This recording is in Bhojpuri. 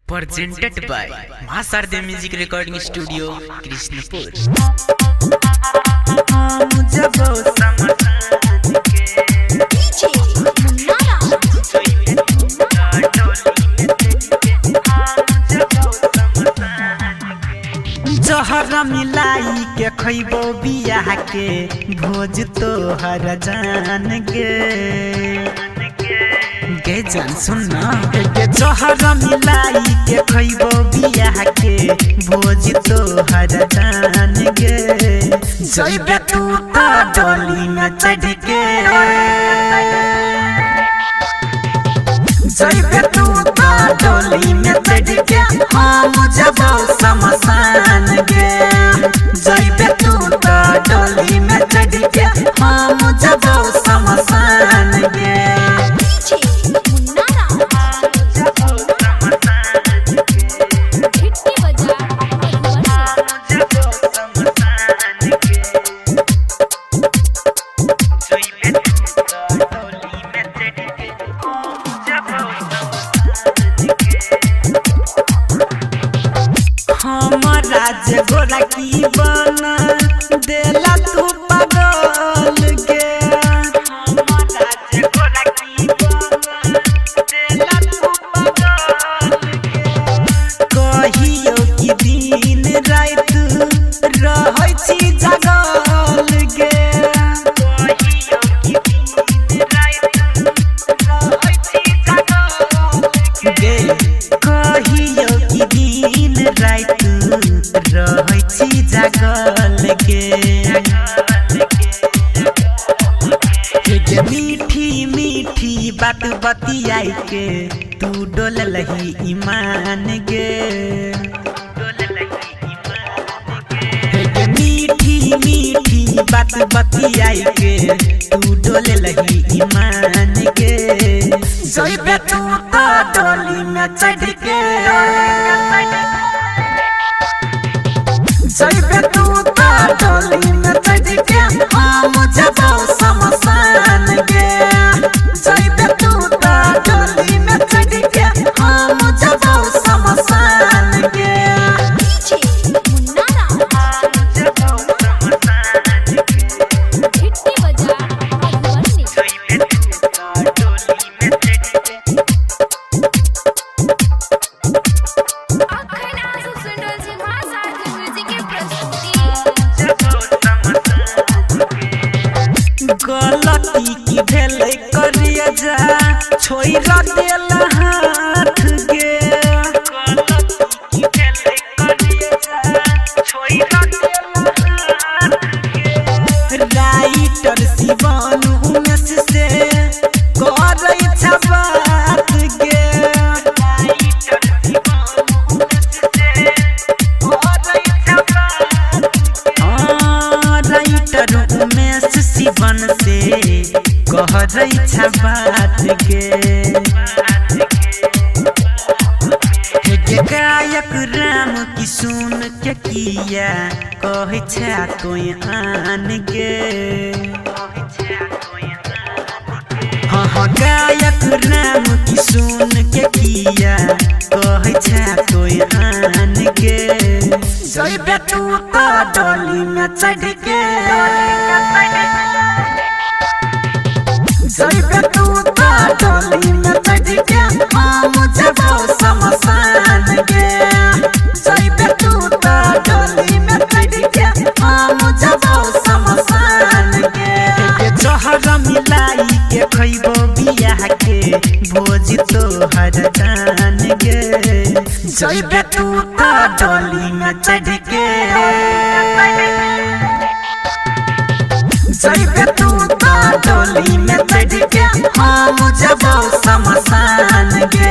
presented by Masarde Music Recording Studio, Krishnapur. जहर मिलाई के खैबो बियाह के भोज तोहर जान गे जान सुन के जहर मिलाई के खैबो बियाह के भोज तोहर जान गे जइबे तू तो डोली में चढ़ के जइबे तू तो डोली में चढ़ के हम जबो शमशान गे जइबे तू तो डोली में चढ़ के हम जबो शमशान गे राज गोरा की बना देला तू पागल गे राज गोरा की बना देला तू पागल गे कहियो कि दिन रात रहै छी जागल गे कहियो कि दिन रात रहै छी जागल गे कहियो कि दिन रात रहै छी जागल गे मीठी मीठी बात बतियाई के तू डोल लही ईमान गे मीठी मीठी बात बतियाई के तू डोल लही ईमान गे जइबे तू तो डोली में चढ़ के जइबे तू तो डोली में चढ़ के हम जबो शमशान गे जइबे तू तो डोली में चढ़ के हम जबो शमशान गे गलती की भेलै करिया जा छोइरा देला हाथ गे गलती की भेलै करिया जा छोइरा देला हाथ गे राइटर शिवानु उमेश से करै छ बात गे राइटर शिवानु उमेश से करै छ बात राइटर उमेश शिवन से कहरै छ बात गे गायक राम की सुन के किया कहै छ तोय आन गे हाँ गायक राम की सुन के किया कहै छ तोय आन गे जइबे तू तो डोली में चढ़ के जइबे तू तो डोली में चढ़ के हम जबो शमशान गे जइबे तू तो डोली में चढ़ के हम जबो शमशान गे जहर मिलाई के खैबो बियाह के भोज तोहर जान गे जइबे तू तो डोली में चढ़ के जइबे तू तो डोली में चढ़ के हम जबो शमशान गे